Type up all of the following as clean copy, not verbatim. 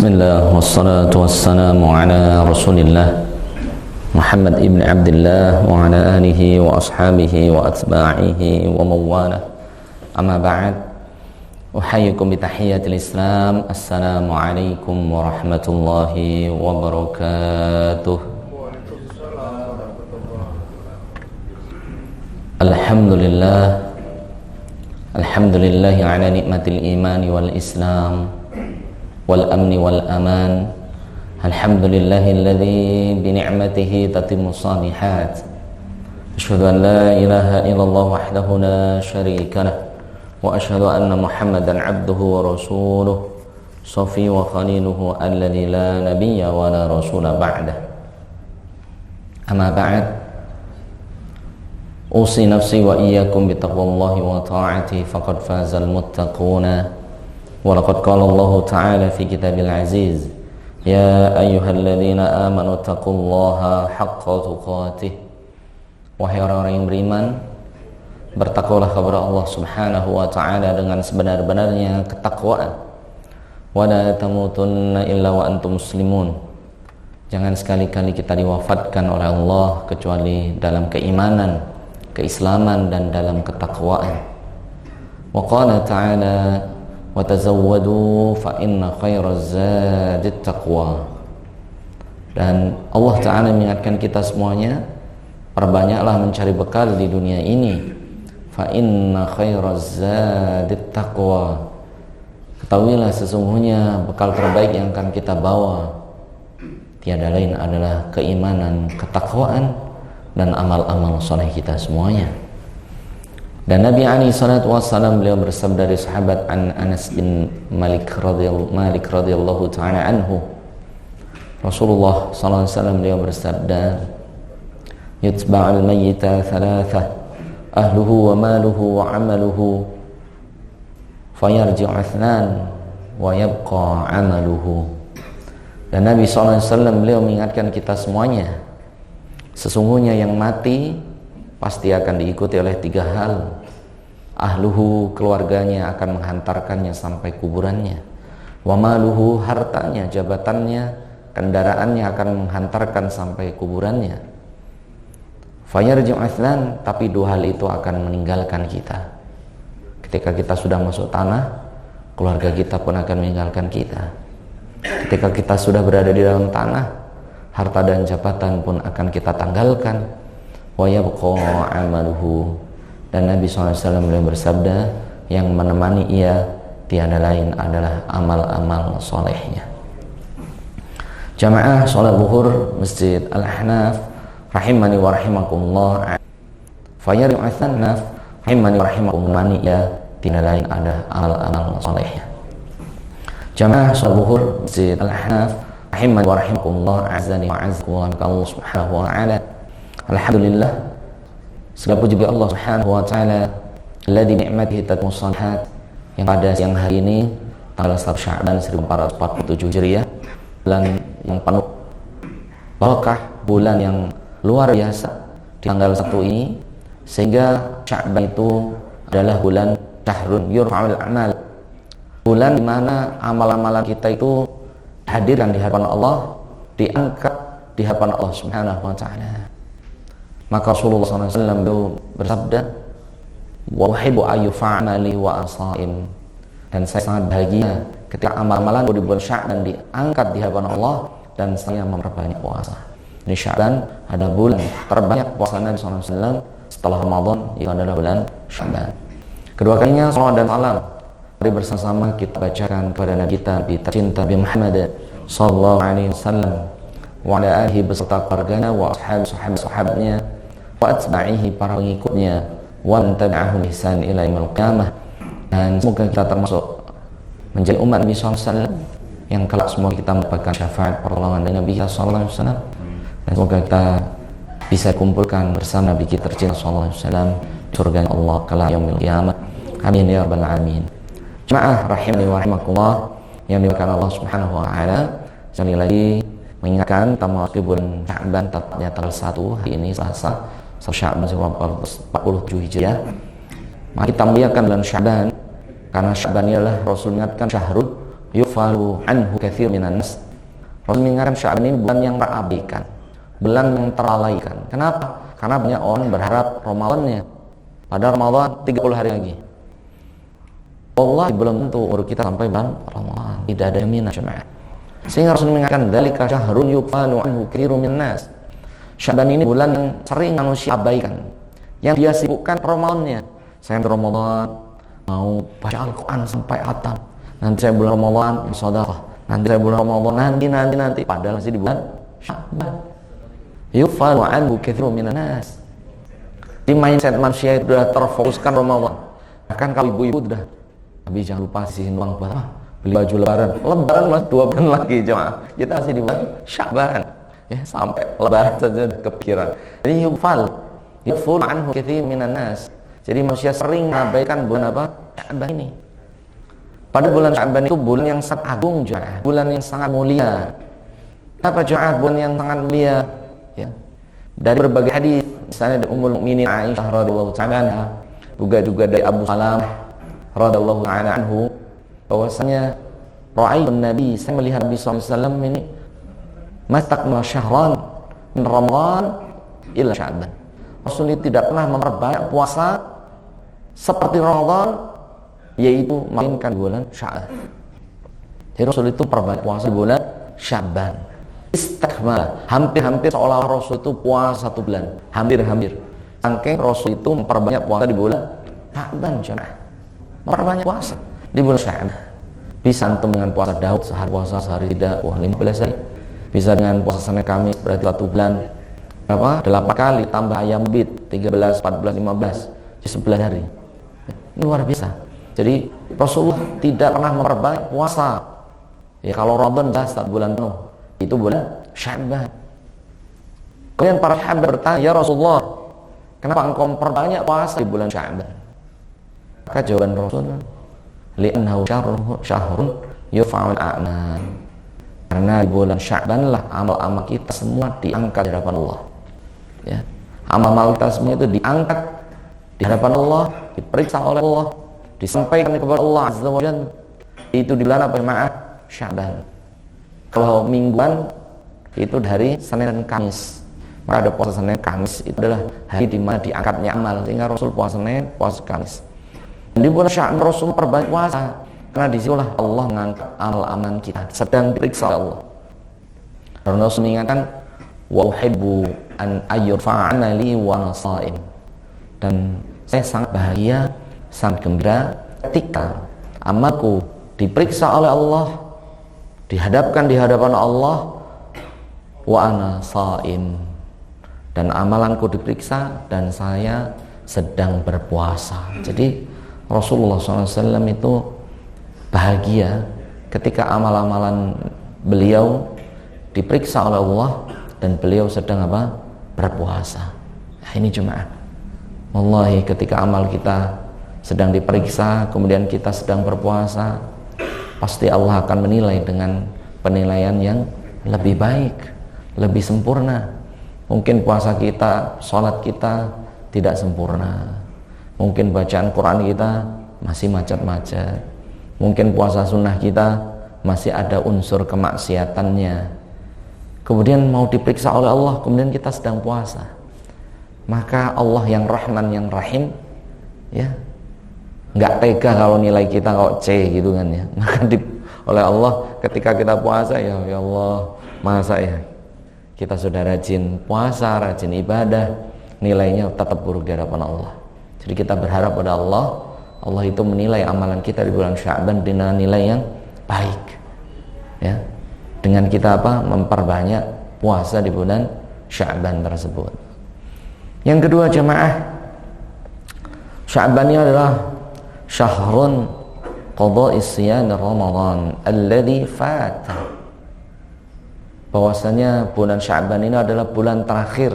Bismillah wassalatu wassalamu ala rasulillah Muhammad ibn Abdullah wa ala alihi wa ashabihi wa atba'ihi wa mawala. Amma ba'd, uhayyikum bitahiyyatil Islam. Assalamu alaikum warahmatullahi wabarakatuh. Alhamdulillahi ala nikmatil imani wal islam wal amni wal aman. Alhamdulillahilladzi bi ni'matihi tatimmu shalihat. Asyhadu an la ilaha illallah wahdahu la syarika lah wa asyhadu anna Muhammadan 'abduhu wa rasuluh safi wa khaliluhu alladzi la nabiyya wa la rasula ba'dah. Amma ba'd, usi nafsi wa iyyakum bi taqwallahi wa ta'atihi faqad fazal muttaquna. Walaqad qala Allah Ta'ala fi kitabil aziz, ya ayyuhalladzina amanu taqullaha haqqa tuqatih. Wahai orang-orang yang beriman, bertakwalah kepada Allah Subhanahu wa Ta'ala dengan sebenar-benarnya ketakwaan. Wa la tamutunna illa wa antum muslimun. Jangan sekali-kali kita diwafatkan oleh Allah kecuali dalam keimanan, keislaman, dan dalam ketakwaan. Wa qala ta'ala, wa tazawwadu fa inna khairaz zadit taqwa. Dan Allah Ta'ala mengingatkan kita semuanya, perbanyaklah mencari bekal di dunia ini. Fa inna khairaz zadit taqwa. Ketahuilah sesungguhnya bekal terbaik yang akan kita bawa tiada lain adalah keimanan, ketakwaan, dan amal-amal soleh kita semuanya. Dan Nabi alaihi salatu wassalam beliau bersabda dari sahabat Anas bin Malik radhiyallahu ta'ala anhu, Rasulullah sallallahu alaihi wasallam beliau bersabda, yutba'ul mayyita thalathah, ahluhu wa maluhu wa amaluhu, fayarji'u athnan wa yabqa amaluhu. Dan Nabi sallallahu alaihi wasallam beliau mengingatkan kita semuanya, sesungguhnya yang mati pasti akan diikuti oleh tiga hal. Ahluhu, keluarganya akan menghantarkannya sampai kuburannya. Wa maluhu, hartanya, jabatannya, kendaraannya akan menghantarkan sampai kuburannya. Fayarji'u athlan, tapi dua hal itu akan meninggalkan kita. Ketika kita sudah masuk tanah, keluarga kita pun akan meninggalkan kita. Ketika kita sudah berada di dalam tanah, harta dan jabatan pun akan kita tanggalkan. Wa yabqa amaluhu. Dan Nabi SAW beliau bersabda, yang menemani ia tiada lain adalah amal-amal solehnya. Jamaah sholat zuhur Masjid Al-Ahnaf rahimani wa rahimakumullah. Fayarji'u athnan rahimani wa rahimakumullah, ia tiada lain adalah amal-amal solehnya. Jamaah sholat zuhur Masjid Al-Ahnaf rahimani wa rahimakumullah, azani wa azzakumullah Allah subhanahu wa ta'ala. Alhamdulillah, segala puji bagi Allah Subhanahu wa Ta'ala alladzi ni'matihi tatimmu shalihat, yang pada siang hari ini tanggal 1 Sya'ban 1447 Hijriah, bulan yang penuh barakah, bulan yang luar biasa di tanggal 1 ini, sehingga Sya'ban itu adalah bulan syahrun yurfa'ul a'mal, bulan di mana amal-amalan kita itu hadirkan di hadapan Allah, diangkat di hadapan Allah Subhanahu wa Ta'ala. Maka Rasulullah SAW bersabda, wa uhibbu ayyufa'amali wa asaim, dan saya sangat bahagia ketika amal-amalan di bulan Sya'ban diangkat di hadapan Allah dan saya memperbanyak puasa. Di Sya'ban ada bulan terbanyak puasa Nabi SAW setelah Ramadan, itu adalah bulan Sya'ban. Kedua kalinya salawat dan salam mari bersama-sama kita bacakan kepada Nabi kita tercinta Nabi Muhammad sallallahu alaihi wasallam wa ala alihi beserta keluarganya wa sahabat-sahabatnya wa atba'ihi, para pengikutnya, wa man tabi'ahum ihsan ila yaumil qiyamah. Dan semoga kita termasuk menjadi umat Nabi SAW yang kelak semua kita mendapatkan syafaat pertolongan dari Nabi kita SAW. Dan semoga kita bisa kumpulkan bersama Nabi kita tercinta SAW surga Allah kelak yaumil qiyamah. Amin ya rabbal alamin. Jemaah rahimani wa rahimakumullah yang dimuliakan Allah Subhanahu wa Ta'ala, sekali lagi mengingatkan tamu bulan Sya'ban tepatnya tanggal 1 hari ini Selasa 1 Sya'ban 1447 Hijriah. Mari kita muliakan bulan Sya'ban, karena Sya'ban adalah Rasul ingatkan syahrul yufalu anhu katsir minan nas. Rasul mengingatkan Sya'ban ini bulan yang terabaikan, bulan yang terlalaikan. Kenapa? Karena banyak orang berharap Ramadannya, padahal Ramadan 30 hari lagi. Allah belum tentu umur kita sampai bulan Ramadan, tidak ada jaminan jemaah. Sehingga Rasul mengingatkan dzalika syahrun yufalu anhu katsirun minan nas. Sya'ban ini bulan yang sering manusia abaikan, yang dia sibukkan Ramadannya. Saya Ramadan mau baca Al-Quran sampai khatam, nanti saya bulan Ramadan bersedekah, nanti saya bulan Ramadan nanti padahal masih di bulan Sya'ban. Yufalu anhu katsirun minan nas. Di mindset manusia itu sudah terfokuskan Ramadan. Bahkan kalau ibu-ibu sudah, tapi jangan lupa sisihin uang buat apa? Beli baju lebaran. Lebaran masih 2 bulan lagi jemaah. Kita masih di bulan Sya'ban. Ya, sampai lebaran saja kepikiran. Jadi yufalu anhu katsirun minan nas. Jadi manusia sering mengabaikan bulan apa? Sya'ban ini. Pada bulan Sya'ban itu bulan yang sangat agung jemaah, bulan yang sangat mulia. Apa jemaah bulan yang sangat mulia? Ya. Dari berbagai hadis, misalnya dari Ummul Mukminin Aisyah radhiyallahu ta'ala anha, juga dari Abu Salam radhiyallahu ta'ala anhu, bahwasanya ra'aitun Nabi, saya melihat Nabi sallallahu alaihi wasallam ini mastakmal syahran min Ramadan ila Sya'ban. Rasul tidak pernah memperbanyak puasa seperti Ramadan, yaitu mainkan bulan Sya'ban. Jadi Rasul itu perbanyak puasa di bulan Sya'ban. Istakmal, hampir-hampir seolah Rasul itu puasa 1 bulan, hampir-hampir. Saking Rasul itu memperbanyak puasa di bulan Sya'ban, memperbanyak puasa di bulan Sya'ban. Bisa antum dengan puasa Daud sehari puasa, sehari tidak, 15 hari. Bisa dengan puasa Senin Kamis, berarti 1 bulan. Berapa? 8 kali tambah ayam bid, 13, 14, 15, 11 hari. Ini luar biasa. Jadi Rasulullah tidak pernah memperbanyak puasa. Ya kalau Ramadan dah 1 bulan penuh, itu bulan Sya'ban. Kemudian para sahabat bertanya, ya Rasulullah, kenapa engkau memperbanyak puasa di bulan Sya'ban? Maka jawaban Rasul, li'annahu syahrun yufa'ul a'mal. Karena di bulan Sya'ban lah amal-amal kita semua diangkat di hadapan Allah. Ya, amal-amal kita semua itu diangkat di hadapan Allah, diperiksa oleh Allah, disampaikan kepada Allah Azza wa Jalla. Itu di bulan apa jemaah? Sya'ban. Kalau mingguan itu dari Senin dan Kamis, maka ada puasa Senin Kamis, itu adalah hari di mana diangkatnya amal, sehingga Rasul puasa Senin, puasa Kamis. Dan di bulan Sya'ban Rasul perbanyak puasa, karena disitulah Allah mengangkat amal-amal kita sedang diperiksa oleh Allah. Karena Rasul mengingatkan, wa uhibbu an ayyurfa'a li wa ana sha'im. Dan saya sangat bahagia, sangat gembira ketika amalku diperiksa oleh Allah, dihadapkan di hadapan Allah, wa ana sha'im, dan amalanku diperiksa dan saya sedang berpuasa. Jadi Rasulullah SAW itu bahagia ketika amal-amalan beliau diperiksa oleh Allah dan beliau sedang apa? Berpuasa. Nah, ini jemaah, wallahi ketika amal kita sedang diperiksa kemudian kita sedang berpuasa, pasti Allah akan menilai dengan penilaian yang lebih baik, lebih sempurna. Mungkin puasa kita, sholat kita tidak sempurna, mungkin bacaan Quran kita masih macet-macet, mungkin puasa sunnah kita masih ada unsur kemaksiatannya. Kemudian mau diperiksa oleh Allah, kemudian kita sedang puasa, maka Allah yang Rahman yang Rahim, ya nggak tega kalau nilai kita kok C gitu kan ya. Maka oleh Allah ketika kita puasa, ya Allah, masa ya kita sudah rajin puasa, rajin ibadah, nilainya tetap buruk di hadapan Allah. Jadi kita berharap pada Allah, Allah itu menilai amalan kita di bulan Sya'ban dengan nilai yang baik, ya, dengan kita apa? Memperbanyak puasa di bulan Sya'ban tersebut. Yang kedua jemaah, Sya'ban ini adalah syahrun qada'i siyam Ramadan alladhi fata. Bahwasanya bulan Sya'ban ini adalah bulan terakhir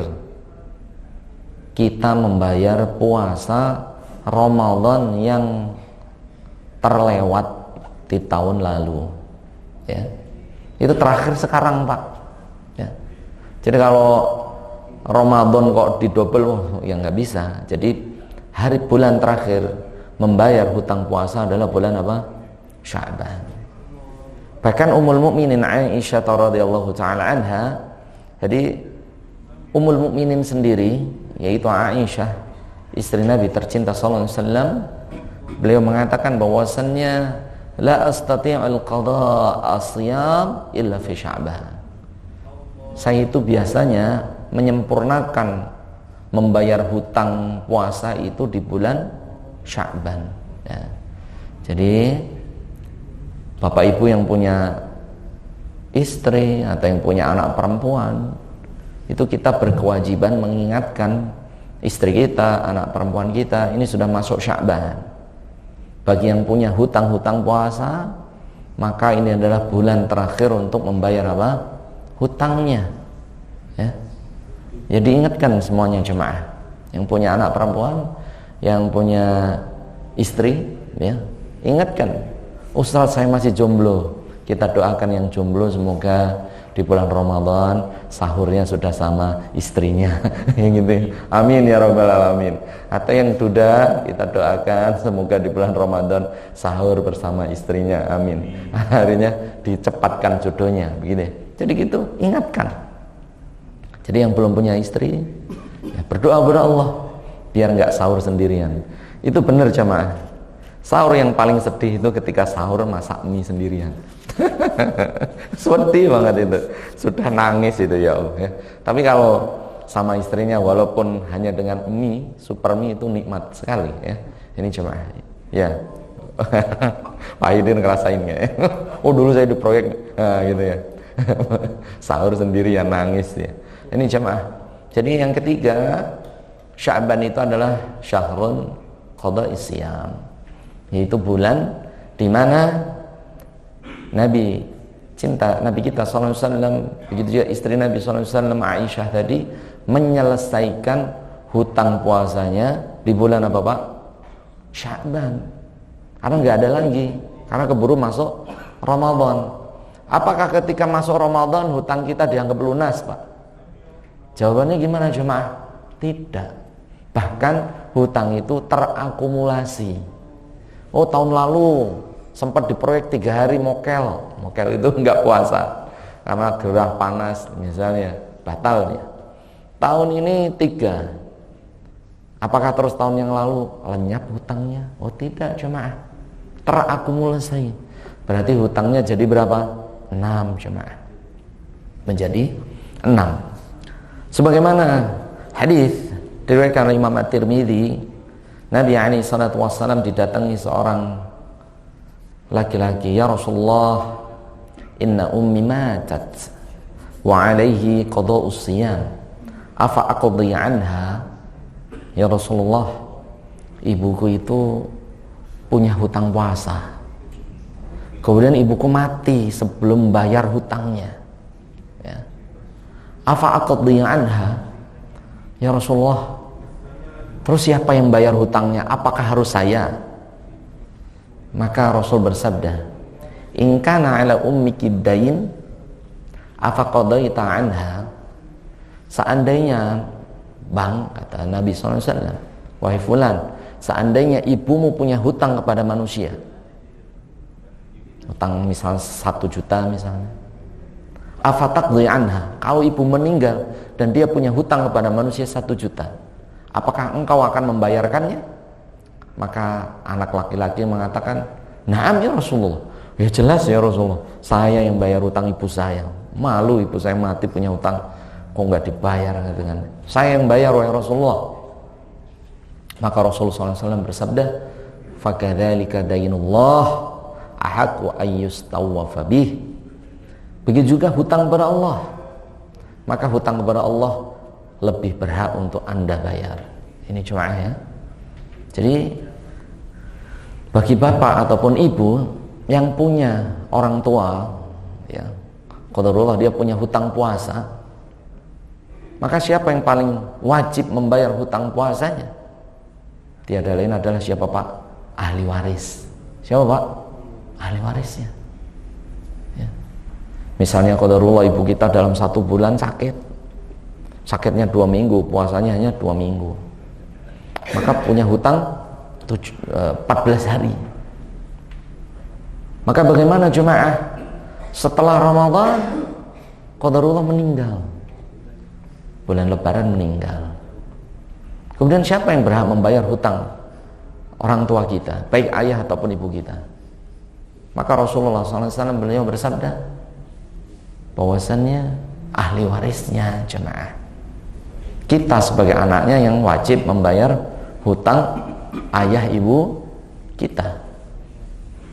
kita membayar puasa Ramadan yang terlewat di tahun lalu, ya. Itu terakhir sekarang, Pak, ya. Jadi kalau Ramadan kok didobel, ya nggak bisa. Jadi hari bulan terakhir membayar hutang puasa adalah bulan apa? Sya'ban. Bahkan Ummul Mukminin Aisyah radhiyallahu taala anha, jadi Ummul Mukminin sendiri yaitu Aisyah, istri Nabi tercinta sallallahu alaihi wasallam, beliau mengatakan bahwasannya la astati'ul qada' as-siyam illa fi Sya'ban. Saya itu biasanya menyempurnakan membayar hutang puasa itu di bulan Sya'ban ya. Jadi Bapak Ibu yang punya istri atau yang punya anak perempuan, itu kita berkewajiban mengingatkan istri kita, anak perempuan kita, ini sudah masuk Sya'ban. Bagi yang punya hutang-hutang puasa, maka ini adalah bulan terakhir untuk membayar apa? Hutangnya ya. Jadi ingatkan semuanya jemaah, yang punya anak perempuan, yang punya istri ya, ingatkan, Ustaz saya masih jomblo. Kita doakan yang jomblo semoga di bulan Ramadan sahurnya sudah sama istrinya yang gitu. Amin ya rabbal alamin. Atau yang duda, kita doakan semoga di bulan Ramadan sahur bersama istrinya. Amin. Akhirnya dicepatkan jodohnya begitu. Jadi gitu, ingatkan. Jadi yang belum punya istri ya berdoa kepada Allah biar nggak sahur sendirian. Itu benar jamaah. Sahur yang paling sedih itu ketika sahur masak mie sendirian. Sedih banget itu, sudah nangis itu ya Allah ya. Tapi kalau sama istrinya walaupun hanya dengan mie, super mie itu nikmat sekali ya. Ini jemaah ya. Pak Aidin ngerasain nggak ya? Oh dulu saya di proyek gitu ya. Sahur sendirian nangis ya. Ini jemaah. Jadi yang ketiga, Sya'ban itu adalah syahrun qada'is siyam, yaitu bulan di mana Nabi cinta Nabi kita sallallahu alaihi wasallam, begitu juga istri Nabi sallallahu alaihi wasallam Aisyah tadi menyelesaikan hutang puasanya di bulan apa Pak? Sya'ban. Karena nggak ada lagi, karena keburu masuk Ramadan. Apakah ketika masuk Ramadan hutang kita dianggap lunas Pak? Jawabannya gimana jemaah? Tidak. Bahkan hutang itu terakumulasi. Oh tahun lalu sempat diproyek 3 hari mokel itu nggak puasa karena gerah panas misalnya, batal ya. Tahun ini 3, apakah terus tahun yang lalu lenyap hutangnya? Oh tidak jemaah, terakumulasi. Berarti hutangnya jadi berapa? 6 jemaah, menjadi 6. Sebagaimana hadis diriwayatkan oleh Imam At-Tirmidzi, Nabi alaihi salatu wassalam didatangi seorang laki-laki, ya Rasulullah, inna ummi matat wa alaihi qada'us siyam, afa aqdi anha? Ya Rasulullah, ibuku itu punya hutang puasa, kemudian ibuku mati sebelum bayar hutangnya ya. Afa aqdi anha? Ya Rasulullah, terus siapa yang bayar hutangnya? Apakah harus saya? Maka Rasul bersabda, in kana ala ummiki dain afa qadaita anha? Seandainya bang, kata Nabi SAW, wahai fulan, seandainya ibumu punya hutang kepada manusia, hutang misal 1 juta misalnya, afa taqdi anha? Kalau ibu meninggal dan dia punya hutang kepada manusia 1 juta, apakah engkau akan membayarkannya? Maka anak laki-laki mengatakan, na'am ya Rasulullah. Ya jelas ya Rasulullah, saya yang bayar hutang ibu saya. Malu ibu saya mati punya hutang, kok nggak dibayar dengan saya yang bayar wahai Rasulullah. Maka Rasulullah SAW bersabda, fakadzalika dainullah ahaqqu ayyustawwafa bih. Begitu juga hutang kepada Allah, maka hutang kepada Allah lebih berhak untuk Anda bayar. Ini jemaah ya. Jadi bagi bapak ataupun ibu yang punya orang tua ya, qadarullah dia punya hutang puasa, maka siapa yang paling wajib membayar hutang puasanya? Tiada lain adalah siapa Pak? Ahli waris. Siapa Pak? Ahli warisnya ya. Misalnya qadarullah ibu kita dalam 1 bulan sakitnya 2 minggu, puasanya hanya 2 minggu, maka punya hutang 14 hari. Maka bagaimana jemaah? Setelah Ramadan, qadarullah meninggal. Bulan Lebaran meninggal. Kemudian siapa yang berhak membayar hutang orang tua kita, baik ayah ataupun ibu kita? Maka Rasulullah SAW beliau bersabda bahwasannya ahli warisnya jemaah. Kita sebagai anaknya yang wajib membayar hutang ayah ibu kita.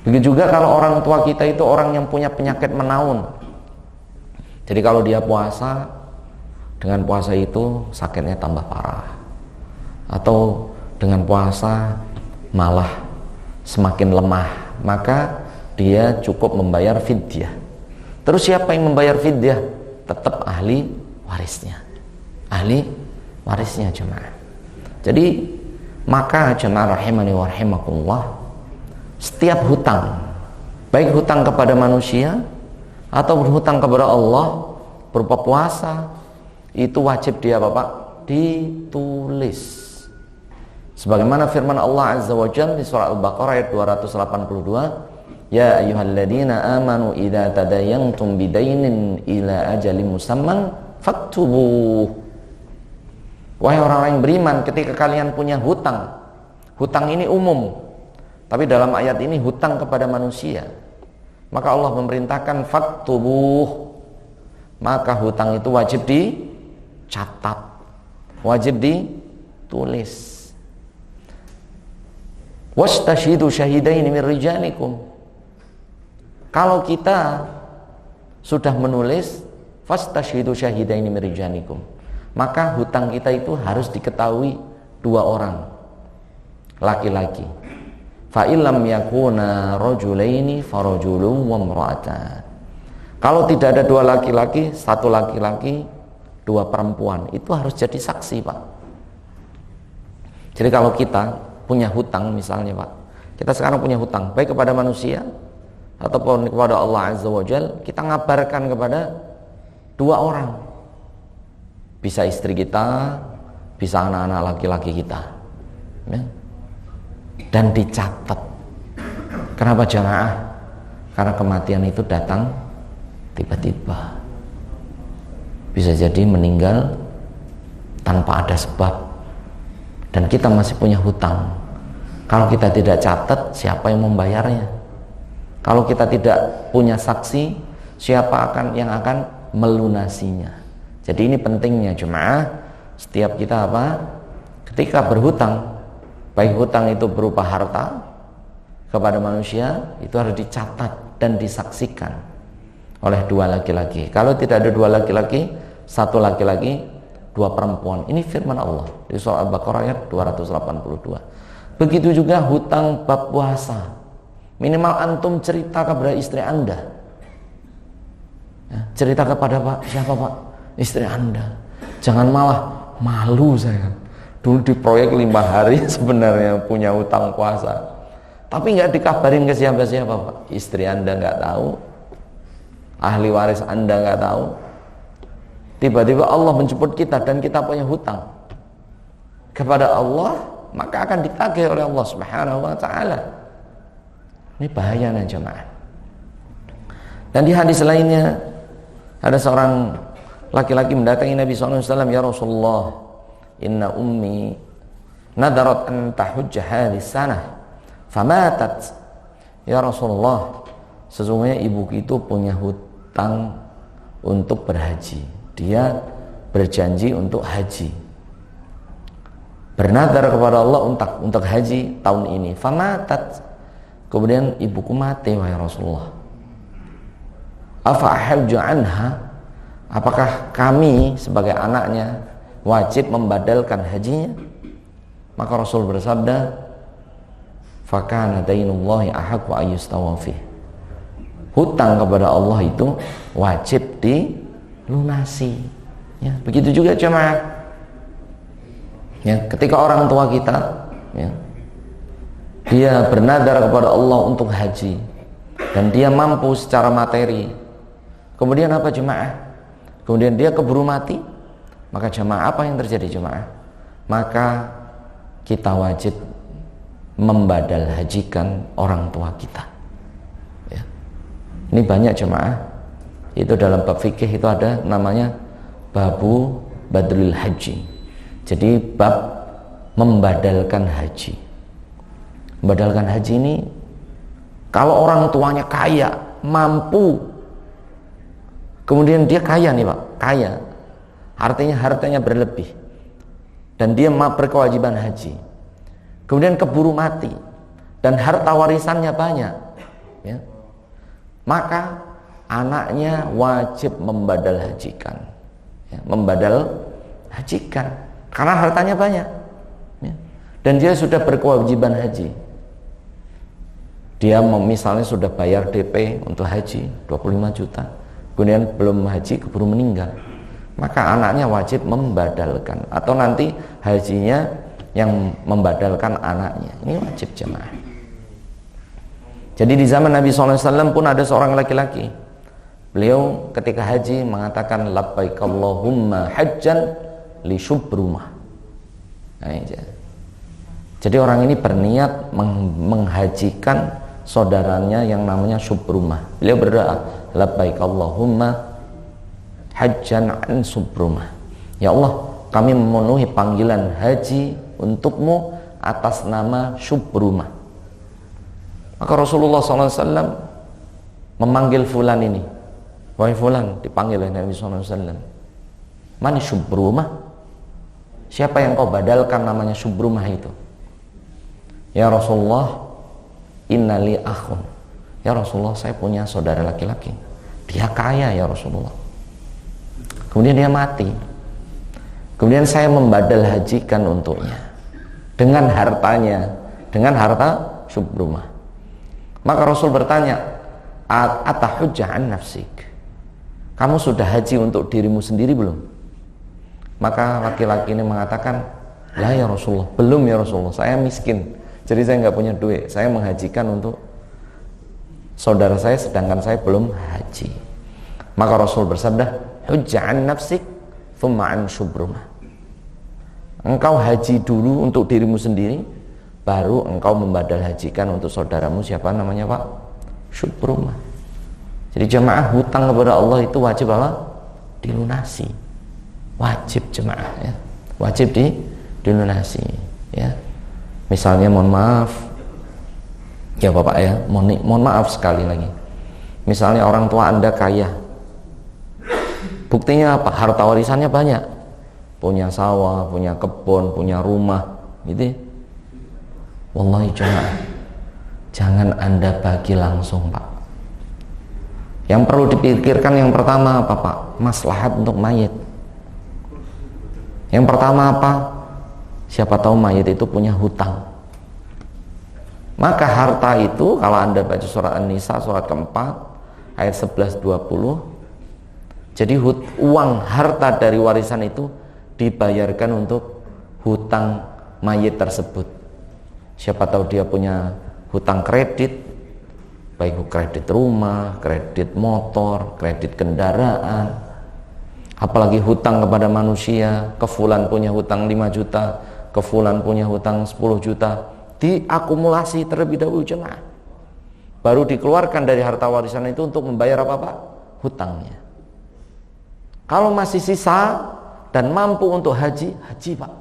Begitu juga kalau orang tua kita itu orang yang punya penyakit menaun. Jadi kalau dia puasa, dengan puasa itu sakitnya tambah parah. Atau dengan puasa malah semakin lemah, maka dia cukup membayar fidyah. Terus siapa yang membayar fidyah? Tetap ahli warisnya. Ahli warisnya jemaah. Jadi maka jemaah rahimani wa rahimakumullah, setiap hutang, baik hutang kepada manusia atau berhutang kepada Allah berupa puasa, itu wajib dia Bapak ditulis. Sebagaimana firman Allah Azza wa Jalla di surah Al-Baqarah ayat 282, ya ayyuhalladzina amanu idza tadayantum bidainin ila ajalin musamman faktubuh. Wahai orang-orang yang beriman, ketika kalian punya hutang, hutang ini umum, tapi dalam ayat ini hutang kepada manusia, maka Allah memerintahkan faktubuh, maka hutang itu wajib dicatat, wajib ditulis. Wastashidu syahidaini min rijalikum. Kalau kita sudah menulis fastashidu syahidaini min rijalikum, maka hutang kita itu harus diketahui 2 orang laki-laki. Fa illam yakuna rajulaini farajulun wa imra'atan. Kalau tidak ada 2 laki-laki, 1 laki-laki, 2 perempuan, itu harus jadi saksi, Pak. Jadi kalau kita punya hutang misalnya, Pak, kita sekarang punya hutang baik kepada manusia ataupun kepada Allah Azza wa Jalla, kita ngabarkan kepada 2 orang, bisa istri kita, bisa anak-anak laki-laki kita, ya. Dan dicatat. Kenapa jamaah? Karena kematian itu datang tiba-tiba, bisa jadi meninggal tanpa ada sebab, dan kita masih punya hutang. Kalau kita tidak catat, siapa yang membayarnya? Kalau kita tidak punya saksi, siapa yang akan melunasinya? Jadi ini pentingnya jemaah, setiap kita ketika berhutang, baik hutang itu berupa harta kepada manusia, itu harus dicatat dan disaksikan oleh 2 laki-laki. Kalau tidak ada 2 laki-laki, 1 laki-laki, 2 perempuan. Ini firman Allah di surah Al-Baqarah ayat 282. Begitu juga hutang bab puasa. Minimal antum cerita kepada istri Anda, ya, cerita kepada siapa Pak? Istri Anda. Jangan malah malu saya. Dulu di proyek 5 hari sebenarnya punya hutang puasa, tapi nggak dikabarin ke siapa-siapa Pak. Istri Anda nggak tahu, ahli waris Anda nggak tahu. Tiba-tiba Allah menjemput kita dan kita punya hutang kepada Allah, maka akan ditagih oleh Allah Subhanahu wa taala. Ini bahayanya jemaah. Dan di hadis lainnya ada seorang laki-laki mendatangi Nabi SAW, ya Rasulullah, inna ummi nadarat an tahujja hadhihi sanah famatat. Ya Rasulullah, sesungguhnya ibuku itu punya hutang untuk berhaji. Dia berjanji untuk haji, bernadar kepada Allah untuk haji tahun ini. Famatat, kemudian ibuku mati wahai Rasulullah. Afa ahajju anha, apakah kami sebagai anaknya wajib membadalkan hajinya? Maka Rasul bersabda, fakana dainullahi ahaqqu ayyustawafih. Hutang kepada Allah itu wajib dilunasi, ya. Begitu juga jemaah, ya, ketika orang tua kita, ya, dia bernadar kepada Allah untuk haji dan dia mampu secara materi, kemudian apa jemaah? Kemudian dia keburu mati, maka jemaah apa yang terjadi jemaah? Maka kita wajib membadal hajikan orang tua kita, ya. Ini banyak jemaah Itu dalam bab fikih itu ada namanya babu badril haji. Jadi bab membadalkan haji. Membadalkan haji ini kalau orang tuanya kaya, mampu, kemudian dia kaya nih Pak, kaya, artinya hartanya berlebih, dan dia berkewajiban haji, kemudian keburu mati dan harta warisannya banyak, ya, maka anaknya wajib membadal hajikan, ya, membadal hajikan karena hartanya banyak, ya, dan dia sudah berkewajiban haji. Dia misalnya sudah bayar DP untuk haji 25 juta, kemudian belum haji keburu meninggal, maka anaknya wajib membadalkan, atau nanti hajinya yang membadalkan anaknya. Ini wajib jemaah. Jadi di zaman Nabi SAW pun ada seorang laki-laki, beliau ketika haji mengatakan labbaik Allahumma hajjan li syubrumah. Nah, jadi orang ini berniat menghajikan saudaranya yang namanya Syubrumah. Beliau berdoa, labbaik Allahumma hajjan an Syubrumah. Ya Allah, kami memenuhi panggilan haji untukmu atas nama Syubrumah. Maka Rasulullah SAW memanggil fulan ini. Wahai fulan, dipanggil oleh Nabi SAW. Mana Syubrumah? Siapa yang kau badalkan namanya Syubrumah itu? Ya Rasulullah, innali akhun. Ya Rasulullah, saya punya saudara laki-laki, dia kaya ya Rasulullah, kemudian dia mati, kemudian saya membadal hajikan untuknya dengan hartanya, dengan harta Syubrumah. Maka Rasul bertanya, atahujjah an nafsik, kamu sudah haji untuk dirimu sendiri belum? Maka laki-laki ini mengatakan, lah ya Rasulullah, belum ya Rasulullah, saya miskin, jadi saya nggak punya duit, saya menghajikan untuk saudara saya sedangkan saya belum haji. Maka Rasul bersabda, hujjah an nafsik thumma an Syubrumah. Engkau haji dulu untuk dirimu sendiri, baru engkau membadal hajikan untuk saudaramu, siapa namanya Pak? Syubrumah. Jadi jemaah, hutang kepada Allah itu wajib apa? Dilunasi. Wajib jemaah, ya. Wajib dilunasi, ya. Misalnya mohon maaf ya Bapak ya, mohon maaf sekali lagi, misalnya orang tua Anda kaya, buktinya apa? Harta warisannya banyak, punya sawah, punya kebun, punya rumah gitu. Wallahi jangan Anda bagi langsung Pak. Yang perlu dipikirkan yang pertama apa Pak? Maslahat untuk mayit. Yang pertama apa? Siapa tahu mayit itu punya hutang. Maka harta itu, kalau Anda baca surat An-Nisa surat keempat ayat 11-20, jadi uang harta dari warisan itu dibayarkan untuk hutang mayit tersebut. Siapa tahu dia punya hutang kredit, baik kredit rumah, kredit motor, kredit kendaraan, apalagi hutang kepada manusia. Kefulan punya hutang 5 juta, kefulan punya hutang 10 juta, diakumulasi terlebih dahulu jemaah, baru dikeluarkan dari harta warisan itu untuk membayar apa Pak? Hutangnya. Kalau masih sisa dan mampu untuk haji Pak,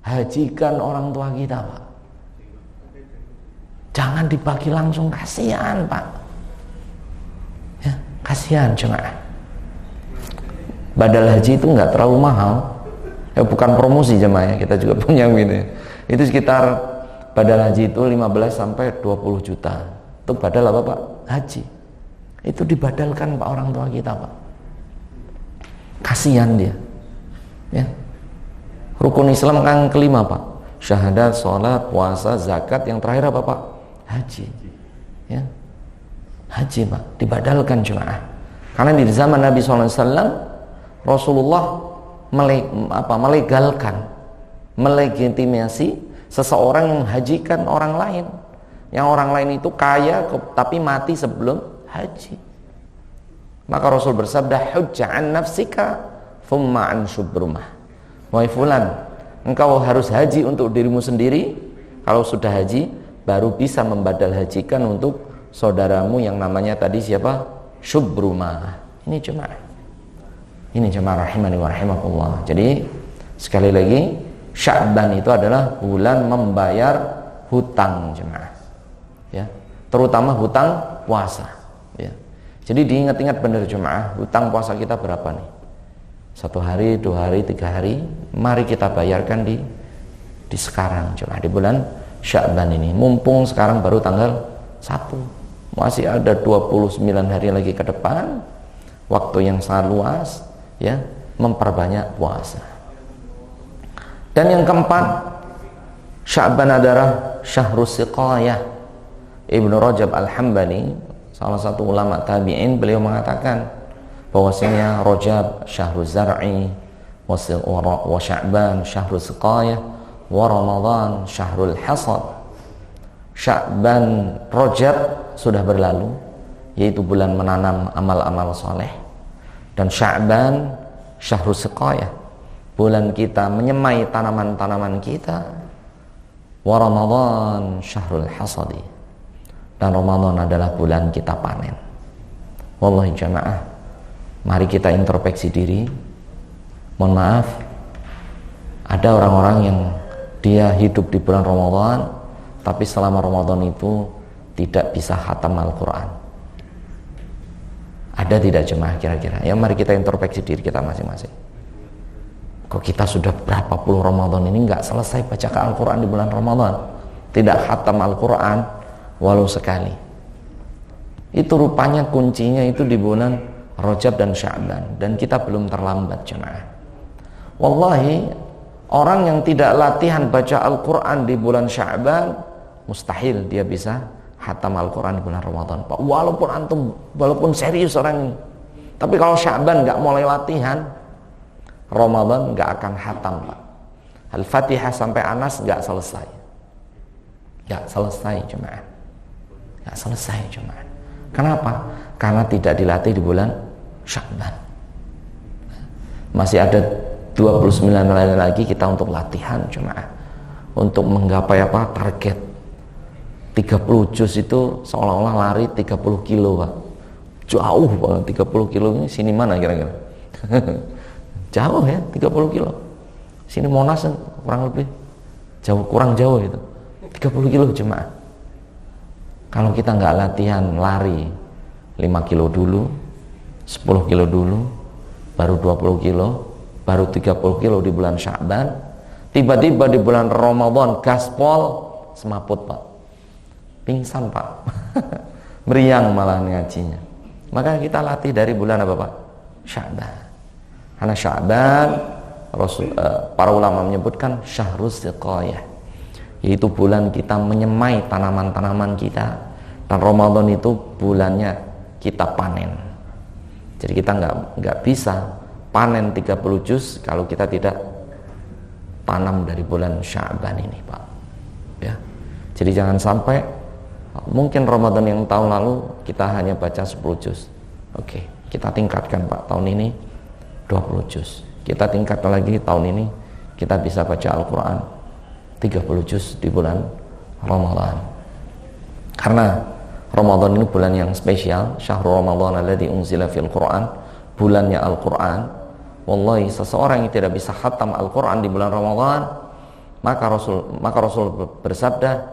hajikan orang tua kita Pak. Jangan dibagi langsung, kasihan Pak, ya, kasihan jemaah. Badal haji itu nggak terlalu mahal, ya, bukan promosi jemaah, kita juga punya gitu ya. Itu sekitar badal haji itu 15 sampai 20 juta. Itu badal apa Pak? Haji. Itu dibadalkan Pak orang tua kita Pak. Kasihan dia. Ya. Rukun Islam kan kelima Pak. Syahadat, sholat, puasa, zakat, yang terakhir apa Pak? Haji. Ya. Haji Pak, dibadalkan jemaah. Karena di zaman Nabi SAW, Rasulullah melegitimasi seseorang yang menghajikan orang lain, yang orang lain itu kaya tapi mati sebelum haji. Maka Rasul bersabda, hujjah an nafsika thumma an Syubrumah. Wahai fulan, engkau harus haji untuk dirimu sendiri, kalau sudah haji baru bisa membadal hajikan untuk saudaramu yang namanya tadi siapa? Syubrumah. Ini jemaah. Ini jemaah rahimani wa rahimakumullah. Jadi sekali lagi, Sya'ban itu adalah bulan membayar hutang jemaah. Ya, terutama hutang puasa. Ya. Jadi diingat-ingat benar jemaah, hutang puasa kita berapa nih? 1 hari, 2 hari, 3 hari. Mari kita bayarkan di sekarang jemaah, di bulan Sya'ban ini. Mumpung sekarang baru tanggal 1. Masih ada 29 hari lagi ke depan. Waktu yang sangat luas, ya, memperbanyak puasa. Dan yang keempat, Sya'ban adalah Syahrus Siqayah. Ibnu Rajab Al-Hambali, salah satu ulama tabi'in, beliau mengatakan bahwasanya Rajab Syahruz Zar'i, wa Sya'ban Syahrus Siqayah, wa Ramadan Syahrul Hasad. Sya'ban, Rajab sudah berlalu, yaitu bulan menanam amal-amal soleh. Dan Sya'ban Syahrus Siqayah, bulan kita menyemai tanaman-tanaman kita. Wa Ramadan Syahrul Hasadi, dan Ramadan adalah bulan kita panen. Wallahi jamaah, mari kita introspeksi diri. Mohon maaf, ada orang-orang yang dia hidup di bulan Ramadan, tapi selama Ramadan itu tidak bisa khatam Al-Quran. Ada tidak jemaah kira-kira? Ya, mari kita introspeksi diri kita masing-masing. Kok kita sudah berapa puluh Ramadan ini nggak selesai baca Al-Quran di bulan Ramadan, tidak khatam Al-Quran walau sekali. Itu rupanya kuncinya itu di bulan Rajab dan Sya'ban, dan kita belum terlambat jemaah. Wallahi, orang yang tidak latihan baca Al-Quran di bulan Sya'ban, mustahil dia bisa khatam Al-Quran di bulan Ramadan, Pak. Walaupun serius orang ini, tapi kalau Sya'ban nggak mulai latihan, Ramadan nggak akan khatam, Pak. Al-Fatihah sampai Anas nggak selesai. Nggak selesai jemaah. Nggak selesai jemaah. Kenapa? Karena tidak dilatih di bulan Sya'ban. Masih ada 29 hari lagi kita untuk latihan jemaah, untuk menggapai apa? Target 30 juz itu seolah-olah lari 30 kilo, Pak. Jauh banget 30 kilo ini, sini mana kira-kira? Jauh ya, 30 kilo. Sini Monas kurang lebih jauh, kurang jauh itu. 30 kilo jemaah. Kalau kita nggak latihan lari 5 kilo dulu, 10 kilo dulu, baru 20 kilo, baru 30 kilo di bulan Sya'ban, tiba-tiba di bulan Ramadan gaspol, semaput, Pak. Pingsan, Pak. Meriang malah ngajinya. Maka kita latih dari bulan apa, Pak? Sya'ban. Karena Sya'ban, para ulama menyebutkan Syahrus Siqayah, yaitu bulan kita menyemai tanaman-tanaman kita, dan Ramadan itu bulannya kita panen. Jadi kita nggak bisa panen 30 juz kalau kita tidak tanam dari bulan Sya'ban ini, Pak. Ya. Jadi jangan sampai mungkin Ramadan yang tahun lalu kita hanya baca 10 juz. Oke, kita tingkatkan, Pak, tahun ini 20 juz. Kita tingkatkan lagi tahun ini kita bisa baca Al-Quran 30 juz di bulan Ramadan. Karena Ramadan ini bulan yang spesial, Syahrul Ramadan alladzi unzila fil Quran, bulannya Al-Quran. Wallahi, seseorang yang tidak bisa khatam Al-Quran di bulan Ramadan, maka Rasul bersabda,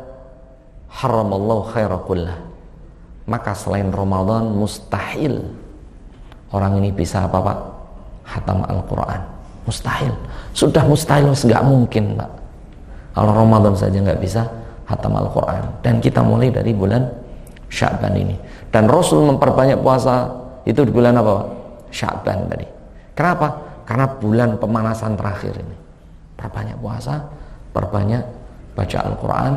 haramallahu khaira kullah. Maka selain Ramadan mustahil orang ini bisa apa, Pak? Khatam Al-Quran. Mustahil. Sudah mustahil, nggak mungkin, Pak. Kalau Ramadan saja nggak bisa khatam Al-Quran. Dan kita mulai dari bulan Sya'ban ini. Dan Rasul memperbanyak puasa itu di bulan apa, Pak? Sya'ban tadi. Kenapa? Karena bulan pemanasan terakhir ini. Perbanyak puasa, perbanyak baca Al-Quran.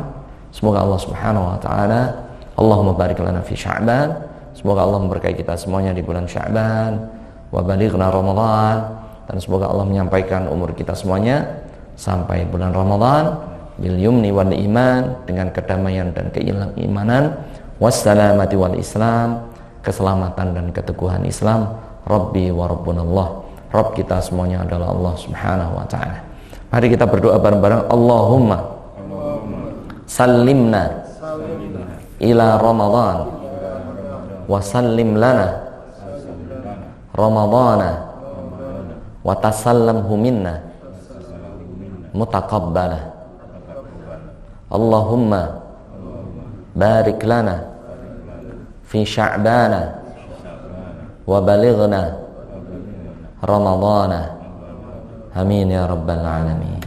Semoga Allah Subhanahu wa taala, Allahumma barik lana fi Sya'ban. Semoga Allah memberkahi kita semuanya di bulan Sya'ban. Wa balighna Ramadan, dan semoga Allah menyampaikan umur kita semuanya sampai bulan Ramadan bil yumni wal iman, dengan kedamaian dan keimanan, wassalamati wal Islam, keselamatan dan keteguhan Islam. Rabbi wa rabbunallah, Rabb kita semuanya adalah Allah Subhanahu wa taala. Mari kita berdoa bareng-bareng. Allahumma sallimna ila Ramadan wa sallim lana Ramadana wa tasallamhu minna mutaqabbala. Allahumma barik lana fi sya'bana wa balighna Ramadana. Amin ya rabbal alamin.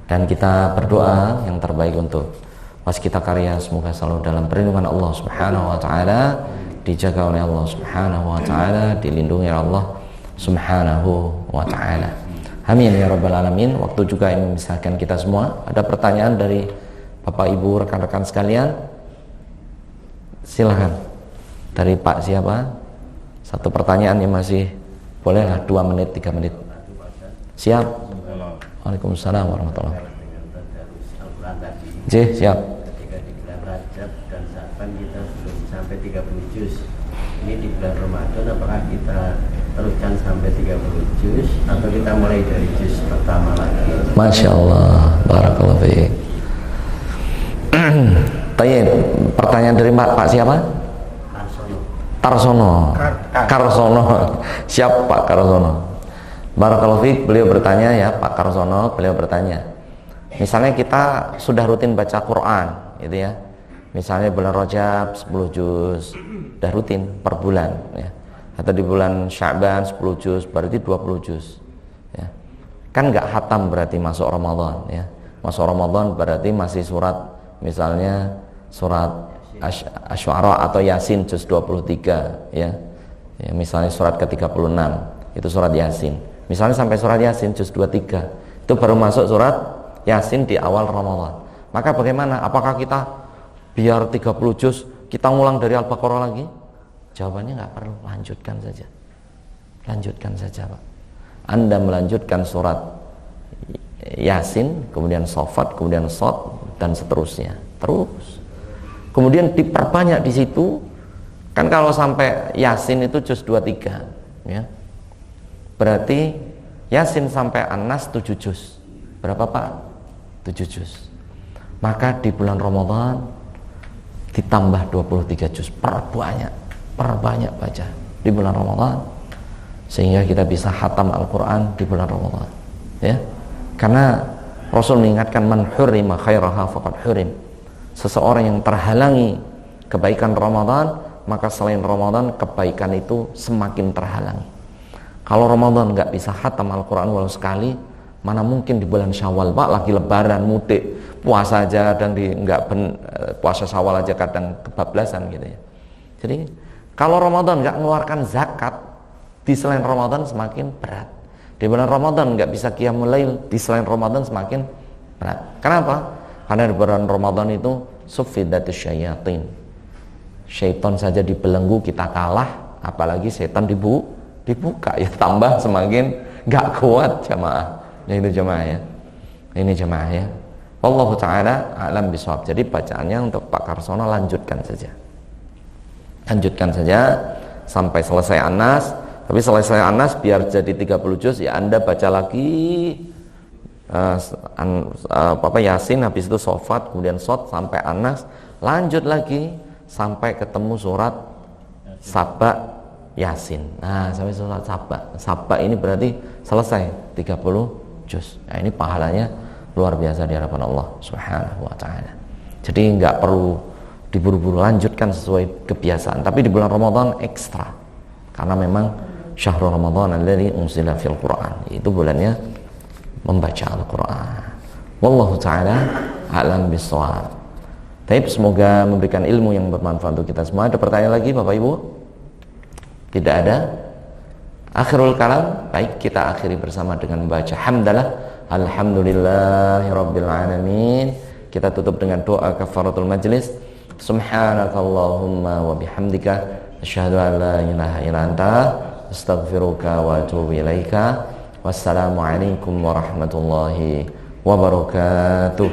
Dan kita berdoa yang terbaik untuk waskita karya, semoga selalu dalam perlindungan Allah Subhanahu wa taala, dijaga oleh Allah Subhanahu wa taala, dilindungi oleh Allah Subhanahu wa taala. Amin ya rabbal alamin. Waktu juga yang memisahkan kita semua. Ada pertanyaan dari Bapak Ibu rekan-rekan sekalian? Silakan. Dari Pak siapa? Satu pertanyaan yang masih bolehlah 2 menit 3 menit. Siap. Waalaikumsalam warahmatullahi wabarakatuh. Siap. Ketika di bulan Rajab dan Sa'ban kita belum sampai 30 juz. Ini di bulan Ramadan apakah kita teruskan sampai 30 juz atau kita mulai dari juz pertama lagi? Masya Allah, barakallahu fiik. Tayyib, pertanyaan dari Pak siapa? Tarsono. Karsono. Siap Pak Karsono. Barakallahu fiik, beliau bertanya ya, Pak Karsono, beliau bertanya. Misalnya kita sudah rutin baca Quran, gitu ya. Misalnya bulan Rajab 10 juz, udah rutin per bulan ya. Atau di bulan Sya'ban 10 juz, berarti 20 juz. Ya. Kan nggak khatam berarti masuk Ramadan ya. Masuk Ramadan berarti masih surat, misalnya surat Asy-Syu'ara atau Yasin juz 23 ya. Ya, misalnya surat ke-36 itu surat Yasin. Misalnya sampai surat Yasin juz 23 itu baru masuk surat Yasin di awal Ramadan. Maka bagaimana? Apakah kita biar 30 juz kita ngulang dari Al-Baqarah lagi? Jawabannya nggak perlu, lanjutkan saja. Lanjutkan saja Pak. Anda melanjutkan surat Yasin, kemudian Shafat, kemudian Shad dan seterusnya. Terus. Kemudian diperbanyak di situ. Kan kalau sampai Yasin itu juz 23 ya. Berarti Yasin sampai An-Nas 7 juz. Berapa Pak? 7 juz. Maka di bulan Ramadan ditambah 23 juz. Perbanyak baca di bulan Ramadan sehingga kita bisa khatam Al-Quran di bulan Ramadan ya. Karena Rasul mengingatkan, man hurrima khairaha faqad hurim. Seseorang yang terhalangi kebaikan Ramadan, maka selain Ramadan kebaikan itu semakin terhalangi. Kalau Ramadan nggak bisa khatam Al-Quran walau sekali, mana mungkin di bulan Syawal Pak, lagi lebaran, mudik, puasa aja kadang puasa Syawal aja kadang kebablasan gitu ya. Jadi kalau Ramadan nggak mengeluarkan zakat di selain Ramadan semakin berat. Di bulan Ramadan nggak bisa qiyamul lail, di selain Ramadan semakin berat. Kenapa? Karena di bulan Ramadan itu suffidatus syayatin. Syaitan saja dibelenggu kita kalah, apalagi setan dibuka ya, tambah semakin nggak kuat jamaah. Ya itu jamaah ya. Ini jamaah ya. Wallahu taala a'lam bishawab. Jadi bacaannya untuk Pak Karsono lanjutkan saja. Lanjutkan saja sampai selesai An-Nas. Tapi selesai An-Nas biar jadi 30 juz ya Anda baca lagi Yasin, habis itu Shafat, kemudian Shad sampai An-Nas, lanjut lagi sampai ketemu surat Saba Yasin. Nah, sampai surat Saba ini berarti selesai 30 juz. Nah, ini pahalanya luar biasa di hadapan Allah Subhanahu wa taala. Jadi nggak perlu diburu-buru, lanjutkan sesuai kebiasaan. Tapi di bulan Ramadan ekstra. Karena memang syahrul Ramadan alladzi unzila fil Qur'an. Itu bulannya membaca Al-Quran. Wallahu ta'ala a'lam bishawab. Baik, semoga memberikan ilmu yang bermanfaat untuk kita semua. Ada pertanyaan lagi Bapak Ibu? Tidak ada? Akhirul kalam. Baik, kita akhiri bersama dengan membaca hamdalah. Alhamdulillahirabbil alamin. Kita tutup dengan doa kafaratul majlis. Subhanakallahumma wa bihamdika asyhadu an la ilaha illa anta astaghfiruka wa atubu ilaika. Wassalamualaikum warahmatullahi wabarakatuh.